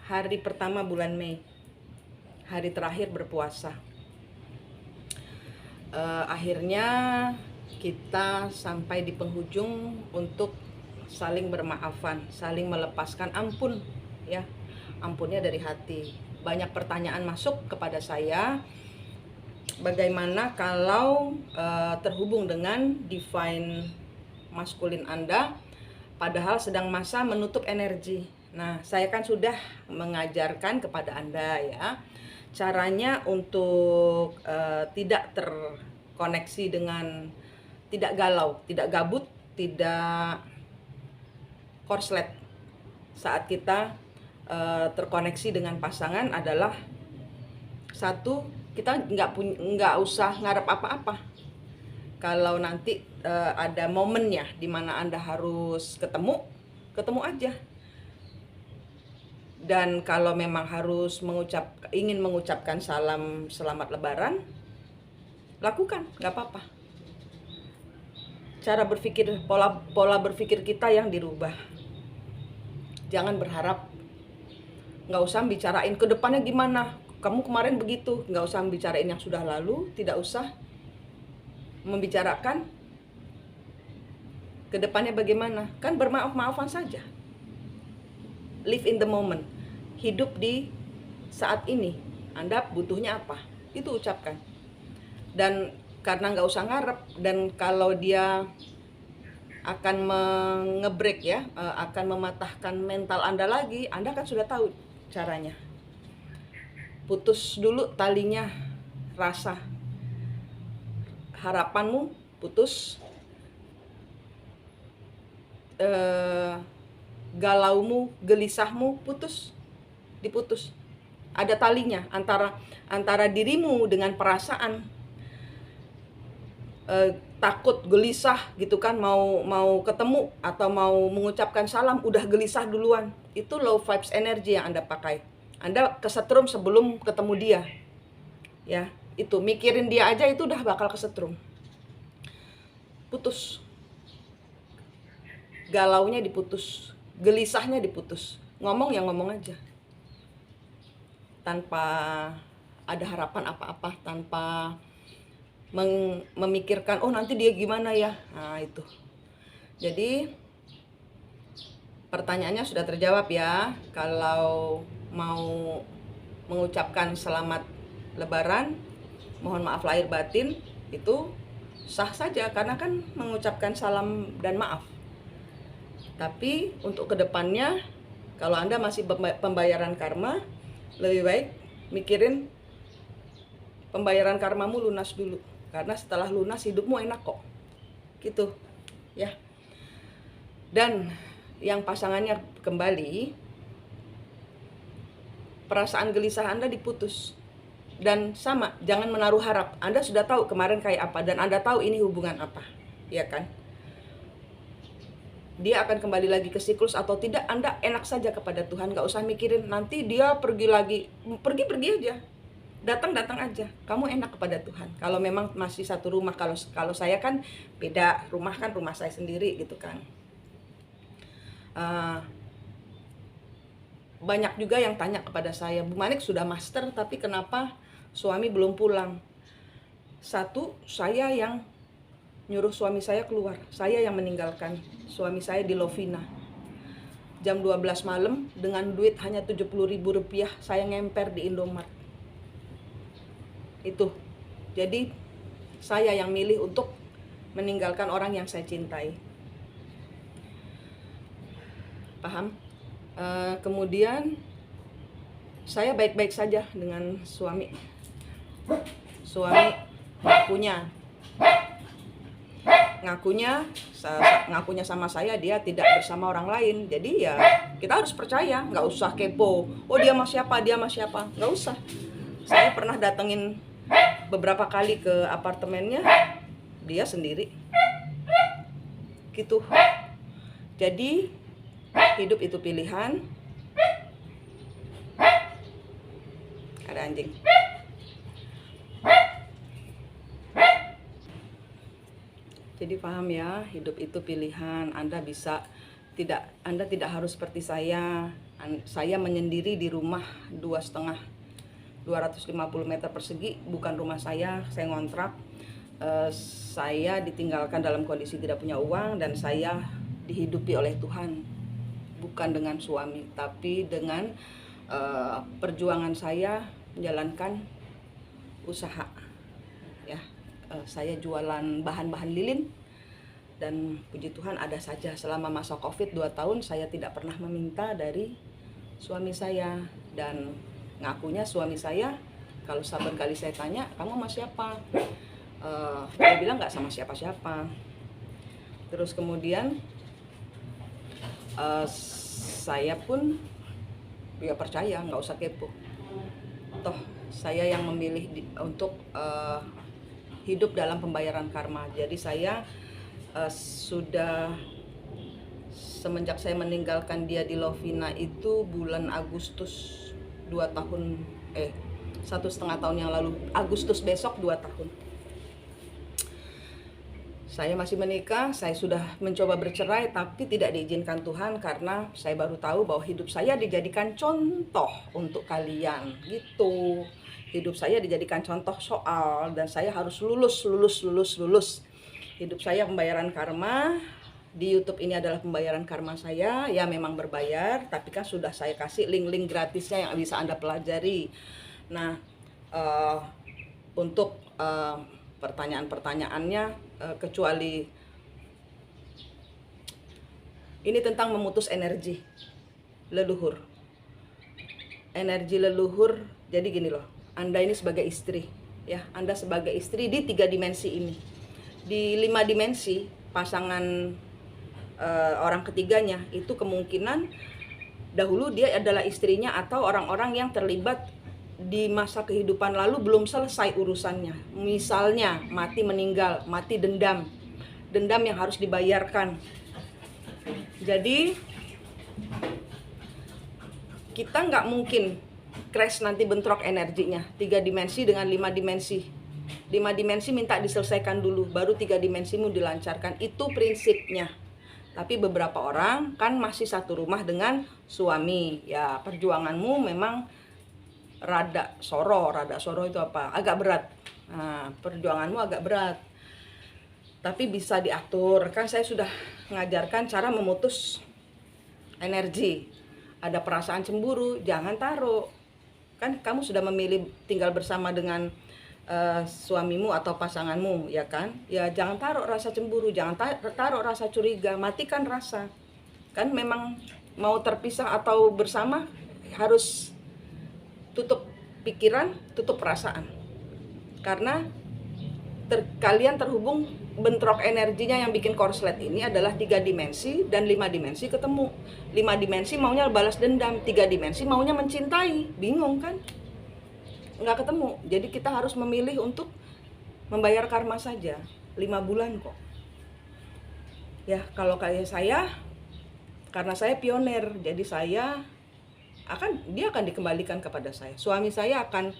hari pertama bulan Mei, hari terakhir berpuasa. Akhirnya kita sampai di penghujung untuk saling bermaafan, saling melepaskan ampun, ya, ampunnya dari hati. Banyak pertanyaan masuk kepada saya, bagaimana kalau terhubung dengan divine maskulin Anda, padahal sedang masa menutup energi. Nah, saya kan sudah mengajarkan kepada Anda, ya, caranya untuk tidak terkoneksi dengan, tidak galau, tidak gabut, tidak korslet saat kita terkoneksi dengan pasangan adalah satu, kita nggak usah ngarep apa-apa. Kalau nanti ada momennya di mana Anda harus ketemu aja. Dan kalau memang harus ingin mengucapkan salam selamat Lebaran, lakukan, nggak apa-apa. Cara berpikir, pola berpikir kita yang dirubah. Jangan berharap, nggak usah bicarain ke depannya gimana. Kamu kemarin begitu, nggak usah bicarain yang sudah lalu, tidak usah membicarakan ke depannya bagaimana. Kan bermaaf-maafan saja. Live in the moment. Hidup di saat ini. Anda butuhnya apa? Itu ucapkan. Dan karena nggak usah ngarep, dan kalau dia akan nge-break, ya, akan mematahkan mental Anda lagi, Anda kan sudah tahu caranya. Putus dulu talinya rasa harapanmu, putus galaumu, gelisahmu, diputus. Ada talinya antara dirimu dengan perasaan takut, gelisah gitu kan, mau ketemu atau mau mengucapkan salam udah gelisah duluan. Itu low vibes energy yang Anda pakai. Anda kesetrum sebelum ketemu dia. Ya, itu mikirin dia aja itu udah bakal kesetrum. Putus. Galaunya diputus, gelisahnya diputus. Ngomong ya ngomong aja. Tanpa ada harapan apa-apa, tanpa memikirkan oh nanti dia gimana ya. Nah, itu. Jadi pertanyaannya sudah terjawab, ya. Kalau mau mengucapkan selamat Lebaran, mohon maaf lahir batin, itu sah saja karena kan mengucapkan salam dan maaf. Tapi untuk kedepannya, kalau Anda masih pembayaran karma, lebih baik mikirin pembayaran karmamu lunas dulu. Karena setelah lunas hidupmu enak kok. Gitu, ya. Dan yang pasangannya kembali, perasaan gelisah Anda diputus. Dan sama, jangan menaruh harap. Anda sudah tahu kemarin kayak apa, dan Anda tahu ini hubungan apa, ya kan? Dia akan kembali lagi ke siklus atau tidak, Anda enak saja kepada Tuhan. Gak usah mikirin nanti dia pergi lagi. Pergi aja, datang aja. Kamu enak kepada Tuhan. Kalau memang masih satu rumah, kalau saya kan beda rumah, kan rumah saya sendiri gitu kan. Banyak juga yang tanya kepada saya, Bu Manik sudah master tapi kenapa suami belum pulang? Satu, saya yang nyuruh suami saya keluar. Saya yang meninggalkan suami saya di Lovina. Jam 12 malam dengan duit hanya 70.000 rupiah, saya ngemper di Indomaret. Itu. Jadi saya yang milih untuk meninggalkan orang yang saya cintai. Paham? Kemudian saya baik-baik saja dengan suami. Suami ngakunya sama saya dia tidak bersama orang lain. Jadi ya kita harus percaya, nggak usah kepo. Oh dia sama siapa, nggak usah. Saya pernah datengin beberapa kali ke apartemennya, dia sendiri. Gitu. Jadi hidup itu pilihan. Ada anjing. Jadi paham ya, hidup itu pilihan. Anda bisa Anda tidak harus seperti saya. Saya menyendiri di rumah 250 meter persegi, bukan rumah saya ngontrak. Saya ditinggalkan dalam kondisi tidak punya uang, dan saya dihidupi oleh Tuhan, bukan dengan suami, tapi dengan perjuangan saya menjalankan usaha. Ya, saya jualan bahan-bahan lilin, dan puji Tuhan ada saja selama masa Covid 2 tahun saya tidak pernah meminta dari suami saya. Dan ngakunya suami saya, kalau saban kali saya tanya, kamu sama siapa? Dia bilang nggak sama siapa-siapa. Terus kemudian saya pun ya percaya, nggak usah kepo. Toh saya yang memilih untuk hidup dalam pembayaran karma. Jadi saya sudah semenjak saya meninggalkan dia di Lovina itu bulan Agustus 1,5 tahun yang lalu. Agustus besok 2 tahun. Saya masih menikah, saya sudah mencoba bercerai tapi tidak diizinkan Tuhan, karena saya baru tahu bahwa hidup saya dijadikan contoh untuk kalian gitu. Hidup saya dijadikan contoh soal, dan saya harus lulus. Hidup saya pembayaran karma. Di YouTube ini adalah pembayaran karma saya. Ya memang berbayar, tapi kan sudah saya kasih link-link gratisnya yang bisa Anda pelajari. Nah, untuk pertanyaan-pertanyaannya, kecuali ini tentang memutus energi leluhur. Energi leluhur, jadi gini loh, Anda ini sebagai istri, ya, Anda sebagai istri di 3 dimensi ini. Di 5 dimensi, pasangan orang ketiganya itu kemungkinan dahulu dia adalah istrinya, atau orang-orang yang terlibat di masa kehidupan lalu belum selesai urusannya. Misalnya mati, meninggal, mati, dendam yang harus dibayarkan. Jadi kita nggak mungkin crash nanti bentrok energinya. 3 dimensi dengan 5 dimensi. 5 dimensi minta diselesaikan dulu, baru 3 dimensimu dilancarkan. Itu prinsipnya. Tapi beberapa orang kan masih satu rumah dengan suami. Ya, perjuanganmu memang rada soro itu apa? Agak berat. Nah, perjuanganmu agak berat. Tapi bisa diatur. Kan saya sudah mengajarkan cara memutus energi. Ada perasaan cemburu, jangan taruh. Kan kamu sudah memilih tinggal bersama dengan suamimu atau pasanganmu, ya kan? Ya jangan taruh rasa cemburu, jangan taruh rasa curiga, matikan rasa. Kan memang mau terpisah atau bersama harus tutup pikiran, tutup perasaan. Karena kalian terhubung, bentrok energinya yang bikin korslet ini adalah 3 dimensi dan 5 dimensi ketemu. 5 dimensi maunya balas dendam, 3 dimensi maunya mencintai. Bingung kan? Nggak ketemu. Jadi kita harus memilih untuk membayar karma saja. 5 bulan kok. Ya, kalau kayak saya, karena saya pioner, jadi dia akan dikembalikan kepada saya. Suami saya akan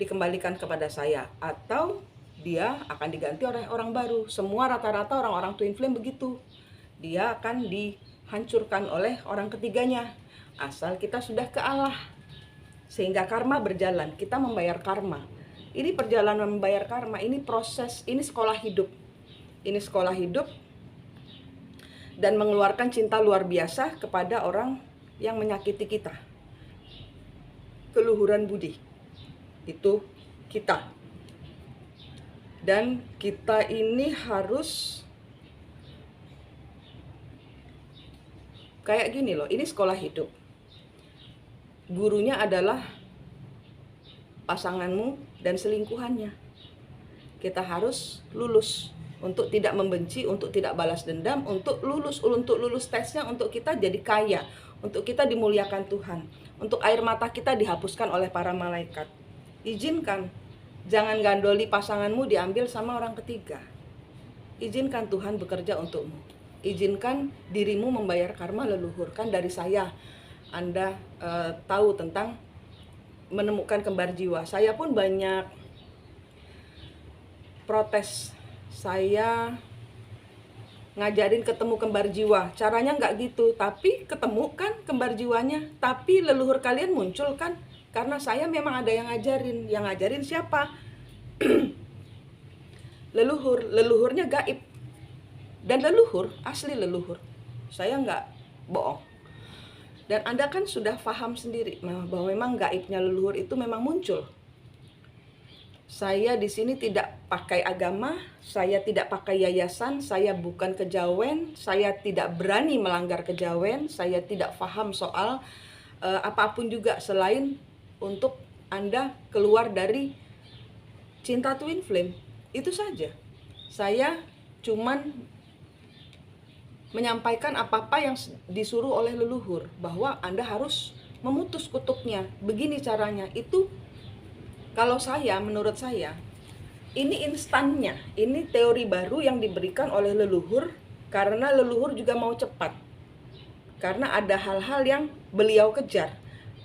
dikembalikan kepada saya, atau dia akan diganti oleh orang baru. Semua rata-rata orang-orang twin flame begitu. Dia akan dihancurkan oleh orang ketiganya, asal kita sudah ke Allah. Sehingga karma berjalan, kita membayar karma. Ini perjalanan membayar karma, ini proses, ini sekolah hidup. Ini sekolah hidup dan mengeluarkan cinta luar biasa kepada orang yang menyakiti kita. Keluhuran budi itu kita. Dan kita ini harus kayak gini loh, ini sekolah hidup. Gurunya adalah pasanganmu dan selingkuhannya. Kita harus lulus untuk tidak membenci, untuk tidak balas dendam, untuk lulus tesnya, untuk kita jadi kaya, untuk kita dimuliakan Tuhan, untuk air mata kita dihapuskan oleh para malaikat. Izinkan, jangan gandoli pasanganmu diambil sama orang ketiga. Izinkan Tuhan bekerja untukmu. Izinkan dirimu membayar karma leluhur. Kan dari saya Anda tahu tentang menemukan kembar jiwa. Saya pun banyak protes. Saya ngajarin ketemu kembar jiwa. Caranya nggak gitu, tapi ketemu kan kembar jiwanya, tapi leluhur kalian muncul kan, karena saya memang ada yang ngajarin. Yang ngajarin siapa? Leluhurnya gaib. Dan leluhur, asli leluhur, saya nggak bohong. Dan Anda kan sudah paham sendiri bahwa memang gaibnya leluhur itu memang muncul. Saya di sini tidak pakai agama, saya tidak pakai yayasan, saya bukan kejawen, saya tidak berani melanggar kejawen, saya tidak paham soal apapun juga selain untuk Anda keluar dari cinta twin flame. Itu saja. Saya cuman menyampaikan apa-apa yang disuruh oleh leluhur, bahwa Anda harus memutus kutuknya. Begini caranya. Itu kalau saya, menurut saya, ini instannya, ini teori baru yang diberikan oleh leluhur, karena leluhur juga mau cepat. Karena ada hal-hal yang beliau kejar,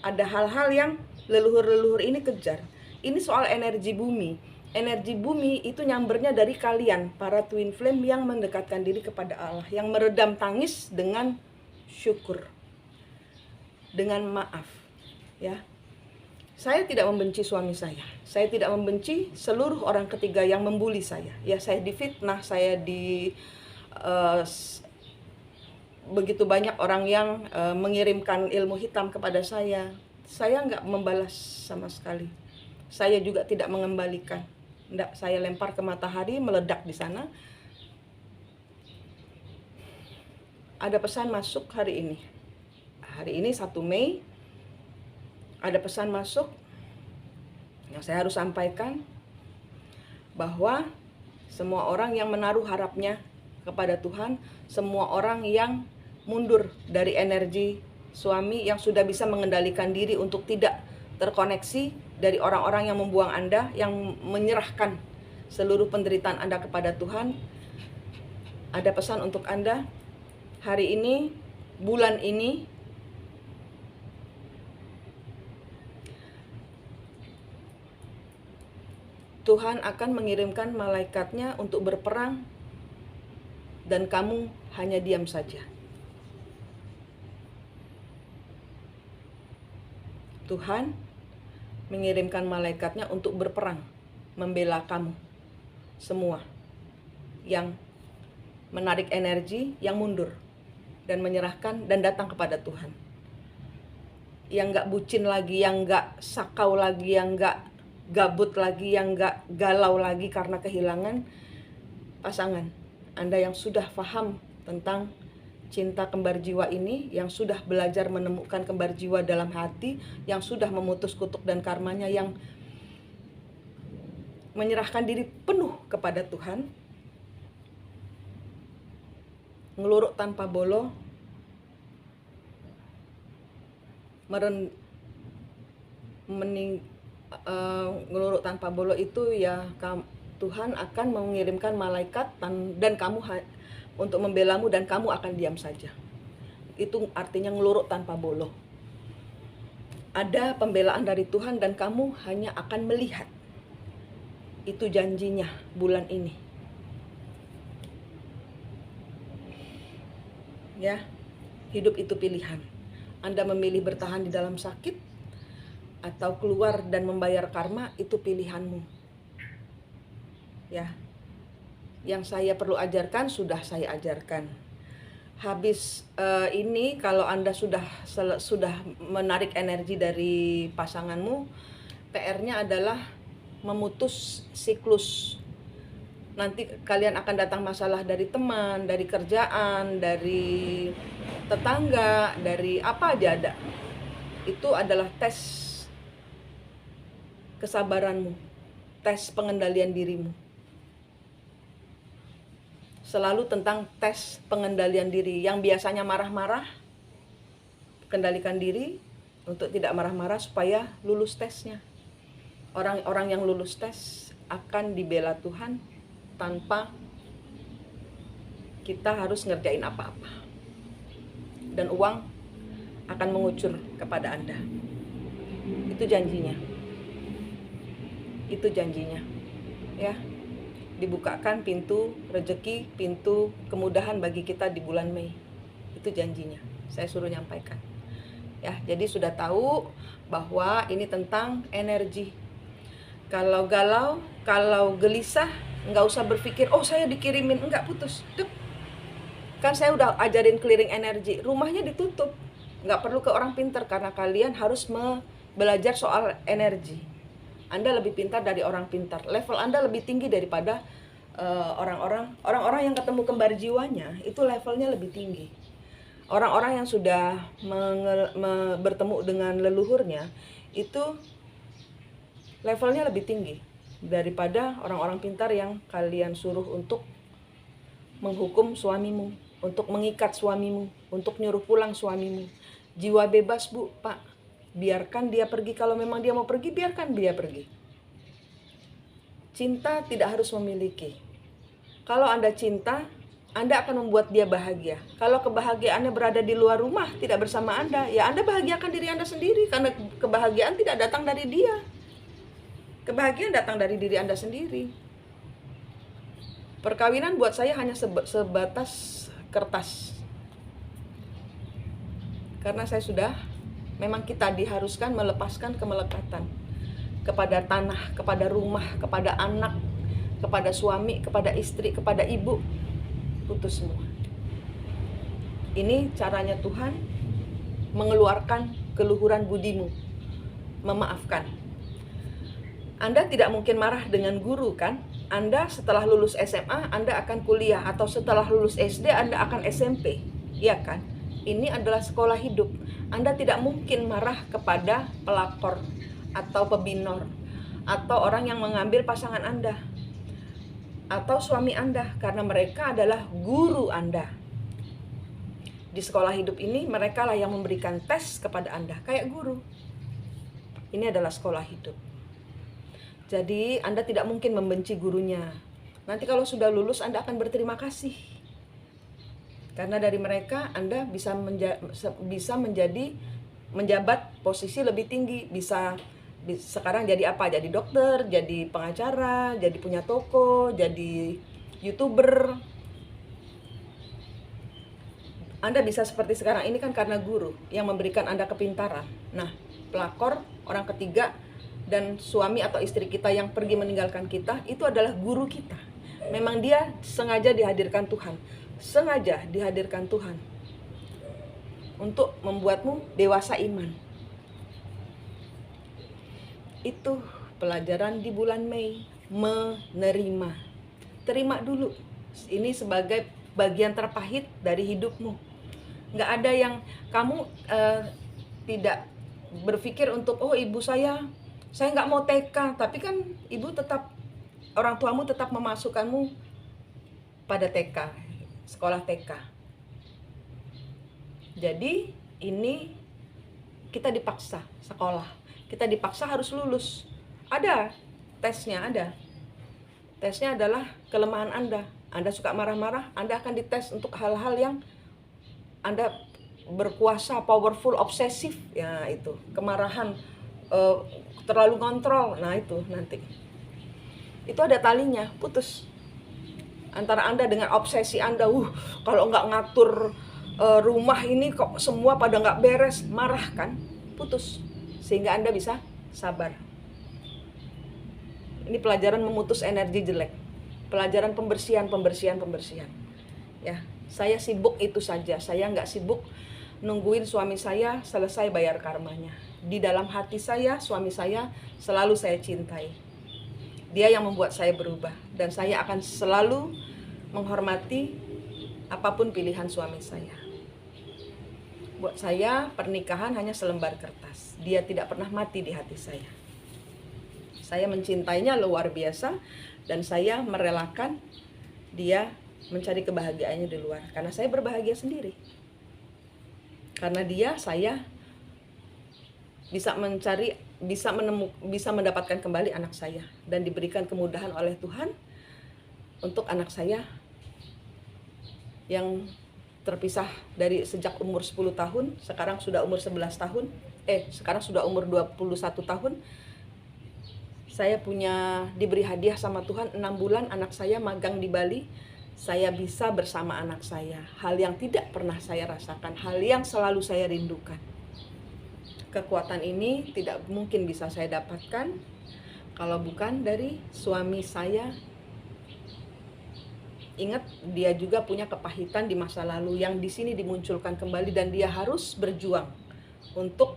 ada hal-hal yang leluhur-leluhur ini kejar. Ini soal energi bumi. Energi bumi itu nyambernya dari kalian, para twin flame yang mendekatkan diri kepada Allah, yang meredam tangis dengan syukur, dengan maaf, ya. Saya tidak membenci suami saya tidak membenci seluruh orang ketiga yang membuli saya. Ya, saya difitnah, saya begitu banyak orang yang mengirimkan ilmu hitam kepada saya nggak membalas sama sekali. Saya juga tidak mengembalikan. Nggak, saya lempar ke matahari, meledak di sana. Ada pesan masuk hari ini. Hari ini 1 Mei. Ada pesan masuk yang saya harus sampaikan, bahwa semua orang yang menaruh harapnya kepada Tuhan, semua orang yang mundur dari energi suami, yang sudah bisa mengendalikan diri untuk tidak terkoneksi dari orang-orang yang membuang Anda, yang menyerahkan seluruh penderitaan Anda kepada Tuhan, ada pesan untuk Anda. Hari ini, bulan ini, Tuhan akan mengirimkan malaikatnya untuk berperang, dan kamu hanya diam saja. Tuhan mengirimkan malaikatnya untuk berperang, membela kamu semua yang menarik energi, yang mundur dan menyerahkan dan datang kepada Tuhan. Yang gak bucin lagi, yang gak sakau lagi, yang gak gabut lagi, yang gak galau lagi karena kehilangan pasangan. Anda yang sudah paham tentang cinta kembar jiwa ini, yang sudah belajar menemukan kembar jiwa dalam hati, yang sudah memutus kutuk dan karmanya, yang menyerahkan diri penuh kepada Tuhan, ngeluruk tanpa bolo, ngeluruk tanpa bolo itu ya, Tuhan akan mengirimkan malaikat dan kamu untuk membelamu, dan kamu akan diam saja. Itu artinya ngeluruk tanpa bolo. Ada pembelaan dari Tuhan dan kamu hanya akan melihat. Itu janjinya bulan ini. Ya, hidup itu pilihan. Anda memilih bertahan di dalam sakit atau keluar dan membayar karma, itu pilihanmu. Ya. Yang saya perlu ajarkan sudah saya ajarkan. Habis ini, kalau Anda sudah menarik energi dari pasanganmu, PR-nya adalah memutus siklus. Nanti kalian akan datang masalah dari teman, dari kerjaan, dari tetangga, dari apa aja ada. Itu adalah tes kesabaranmu, tes pengendalian dirimu. Selalu tentang tes pengendalian diri. Yang biasanya marah-marah, kendalikan diri untuk tidak marah-marah supaya lulus tesnya. Orang-orang yang lulus tes akan dibela Tuhan tanpa kita harus ngerjain apa-apa. Dan uang akan mengucur kepada Anda. Itu janjinya. Itu janjinya. Ya. dibukakan pintu rezeki, pintu kemudahan bagi kita di bulan Mei. Itu janjinya. Saya suruh nyampaikan. Ya, jadi sudah tahu bahwa ini tentang energi. Kalau galau, kalau gelisah, nggak usah berpikir, oh saya dikirimin, enggak, putus. Dep. Kan saya udah ajarin clearing energi, rumahnya ditutup. Nggak perlu ke orang pintar karena kalian harus belajar soal energi. Anda lebih pintar dari orang pintar. Level Anda lebih tinggi daripada orang-orang yang ketemu kembar jiwanya, itu levelnya lebih tinggi. Orang-orang yang sudah bertemu dengan leluhurnya, itu levelnya lebih tinggi daripada orang-orang pintar yang kalian suruh untuk menghukum suamimu, untuk mengikat suamimu, untuk nyuruh pulang suamimu. Jiwa bebas, Bu, Pak. Biarkan dia pergi. Kalau memang dia mau pergi, biarkan dia pergi. Cinta tidak harus memiliki. Kalau Anda cinta, Anda akan membuat dia bahagia. Kalau kebahagiaannya berada di luar rumah, tidak bersama Anda, ya Anda bahagiakan diri Anda sendiri. Karena kebahagiaan tidak datang dari dia. Kebahagiaan datang dari diri Anda sendiri. Perkawinan buat saya hanya sebatas kertas. Karena saya sudah, memang kita diharuskan melepaskan kemelekatan kepada tanah, kepada rumah, kepada anak, kepada suami, kepada istri, kepada ibu. Putus semua. Ini caranya Tuhan mengeluarkan keluhuran budimu, memaafkan. Anda tidak mungkin marah dengan guru, kan? Anda setelah lulus SMA, Anda akan kuliah, atau setelah lulus SD, Anda akan SMP, iya kan? Ini adalah sekolah hidup. Anda tidak mungkin marah kepada pelakor atau pebinor atau orang yang mengambil pasangan Anda atau suami Anda, karena mereka adalah guru Anda. Di sekolah hidup ini mereka lah yang memberikan tes kepada Anda, kayak guru. Ini adalah sekolah hidup. Jadi Anda tidak mungkin membenci gurunya. Nanti kalau sudah lulus Anda akan berterima kasih. Karena dari mereka Anda bisa menjabat posisi lebih tinggi, bisa sekarang jadi apa? Jadi dokter, jadi pengacara, jadi punya toko, jadi YouTuber. Anda bisa seperti sekarang ini kan karena guru yang memberikan Anda kepintaran. Nah, pelakor, orang ketiga, dan suami atau istri kita yang pergi meninggalkan kita, itu adalah guru kita. Memang dia sengaja dihadirkan Tuhan. Sengaja dihadirkan Tuhan untuk membuatmu dewasa iman. Itu pelajaran di bulan Mei. Menerima. Terima dulu. Ini sebagai bagian terpahit dari hidupmu. Nggak ada yang kamu tidak berpikir untuk, oh ibu saya nggak mau TK. Tapi kan ibu tetap, orang tuamu tetap memasukkanmu pada TK, sekolah TK. Jadi ini kita dipaksa sekolah. Kita dipaksa harus lulus. Ada tesnya, ada. Tesnya adalah kelemahan Anda. Anda suka marah-marah, Anda akan dites untuk hal-hal yang Anda berkuasa, powerful, obsesif. Ya itu, kemarahan, terlalu kontrol. Nah itu nanti. Itu ada talinya, putus. Antara Anda dengan obsesi Anda, kalau nggak ngatur rumah ini kok semua pada nggak beres, marah kan, putus. Sehingga Anda bisa sabar. Ini pelajaran memutus energi jelek. Pelajaran pembersihan. Ya, saya sibuk itu saja. Saya nggak sibuk nungguin suami saya selesai bayar karmanya. Di dalam hati saya, suami saya selalu saya cintai. Dia yang membuat saya berubah. Dan saya akan selalu menghormati apapun pilihan suami saya. Buat saya, pernikahan hanya selembar kertas. Dia tidak pernah mati di hati saya. Saya mencintainya luar biasa, dan saya merelakan dia mencari kebahagiaannya di luar. Karena saya berbahagia sendiri. Karena dia, saya bisa mendapatkan kembali anak saya. Dan diberikan kemudahan oleh Tuhan untuk anak saya yang terpisah dari sejak umur 10 tahun, sekarang sudah umur 11 tahun, sekarang sudah umur 21 tahun. Saya diberi hadiah sama Tuhan 6 bulan anak saya magang di Bali. Saya bisa bersama anak saya. Hal yang tidak pernah saya rasakan, hal yang selalu saya rindukan. Kekuatan ini tidak mungkin bisa saya dapatkan kalau bukan dari suami saya. Ingat, dia juga punya kepahitan di masa lalu yang di sini dimunculkan kembali, dan dia harus berjuang untuk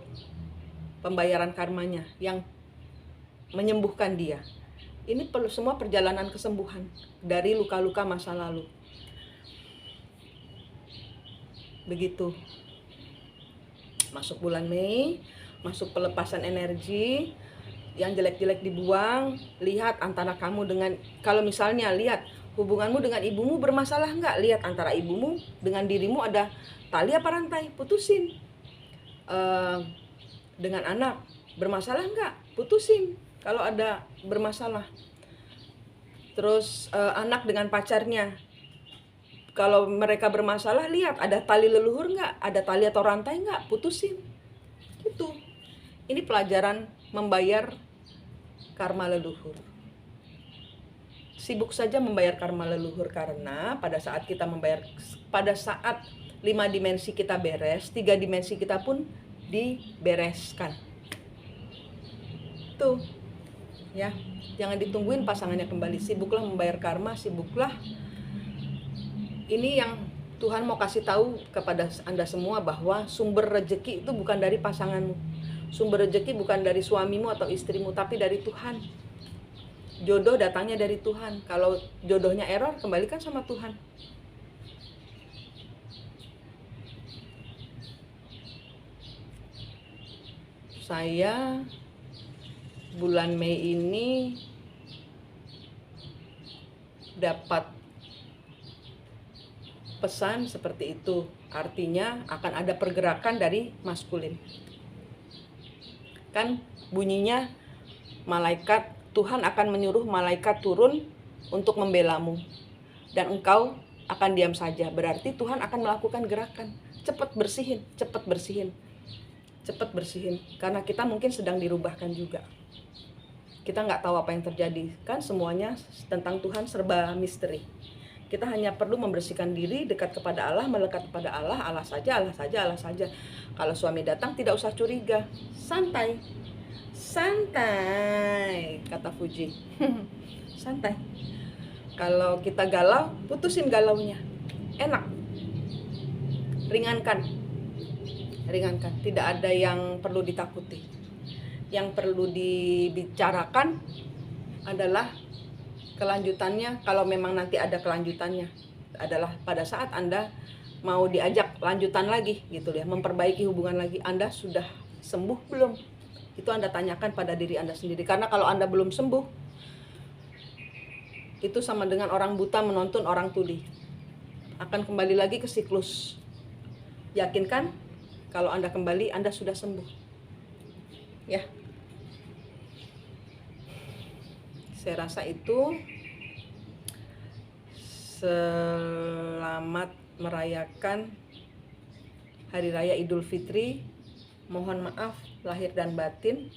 pembayaran karmanya yang menyembuhkan dia. Ini perlu semua perjalanan kesembuhan dari luka-luka masa lalu. Begitu. Masuk bulan Mei, masuk pelepasan energi, yang jelek-jelek dibuang. Lihat antara kamu dengan, kalau misalnya lihat hubunganmu dengan ibumu bermasalah enggak? Lihat antara ibumu dengan dirimu ada tali apa rantai, putusin. Dengan anak bermasalah enggak? Putusin kalau ada bermasalah. Terus anak dengan pacarnya, kalau mereka bermasalah, lihat ada tali leluhur enggak? Ada tali atau rantai enggak? Putusin. Gitu. Ini pelajaran membayar karma leluhur. Sibuk saja membayar karma leluhur, karena pada saat 5 dimensi kita beres, 3 dimensi kita pun dibereskan. Tuh. Ya, jangan ditungguin pasangannya kembali. Sibuklah membayar karma, sibuklah. Ini yang Tuhan mau kasih tahu kepada Anda semua, bahwa sumber rezeki itu bukan dari pasanganmu. Sumber rezeki bukan dari suamimu atau istrimu, tapi dari Tuhan. Jodoh datangnya dari Tuhan. Kalau jodohnya error, kembalikan sama Tuhan. Saya bulan Mei ini dapat pesan seperti itu. Artinya akan ada pergerakan dari maskulin. Kan bunyinya malaikat, Tuhan akan menyuruh malaikat turun untuk membelamu, dan engkau akan diam saja. Berarti Tuhan akan melakukan gerakan. Cepat bersihin, cepat bersihin, cepat bersihin. Karena kita mungkin sedang dirubahkan juga. Kita nggak tahu apa yang terjadi. Kan semuanya tentang Tuhan serba misteri. Kita hanya perlu membersihkan diri, dekat kepada Allah, melekat kepada Allah. Allah saja, Allah saja, Allah saja. Kalau suami datang, tidak usah curiga. Santai. Santai, kata Fuji. Santai. Kalau kita galau, putusin galaunya. Enak. Ringankan. Ringankan. Tidak ada yang perlu ditakuti. Yang perlu dibicarakan adalah kelanjutannya. Kalau memang nanti ada kelanjutannya, adalah pada saat Anda mau diajak lanjutan lagi gitu ya, memperbaiki hubungan lagi. Anda sudah sembuh belum? Itu Anda tanyakan pada diri Anda sendiri. Karena kalau Anda belum sembuh, itu sama dengan orang buta menonton orang tuli. Akan kembali lagi ke siklus. Yakinkan kalau Anda kembali, Anda sudah sembuh. Ya. Saya rasa itu. Selamat merayakan Hari Raya Idul Fitri. Mohon maaf lahir dan batin.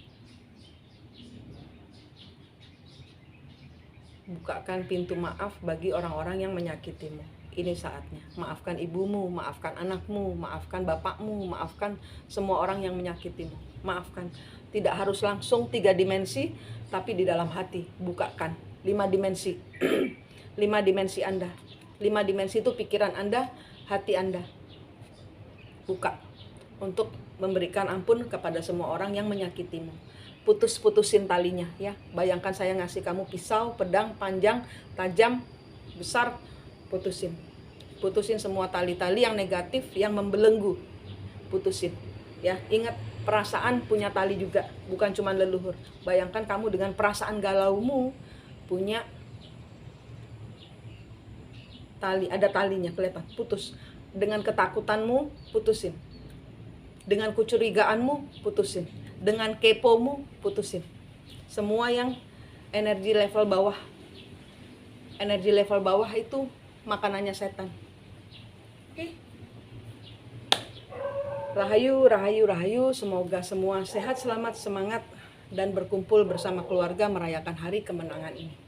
Bukakan pintu maaf bagi orang-orang yang menyakitimu. Ini saatnya. Maafkan ibumu, maafkan anakmu, maafkan bapakmu, maafkan semua orang yang menyakitimu. Maafkan. Tidak harus langsung 3 dimensi, tapi di dalam hati. Bukakan 5 dimensi. 5 dimensi Anda. 5 dimensi itu pikiran Anda, hati Anda. Buka untuk memberikan ampun kepada semua orang yang menyakitimu. Putusin talinya ya. Bayangkan saya ngasih kamu pisau, pedang panjang, tajam, besar, putusin. Putusin semua tali-tali yang negatif, yang membelenggu. Putusin. Ya, ingat perasaan punya tali juga, bukan cuma leluhur. Bayangkan kamu dengan perasaan galaumu punya tali, ada talinya kelihatan, putus. Dengan ketakutanmu, putusin. Dengan kecurigaanmu, putusin. Dengan kepomu, putusin. Semua yang energi level bawah. Energi level bawah itu makanannya setan. Oke. Rahayu, rahayu, rahayu. Semoga semua sehat, selamat, semangat. dan berkumpul bersama keluarga merayakan hari kemenangan ini.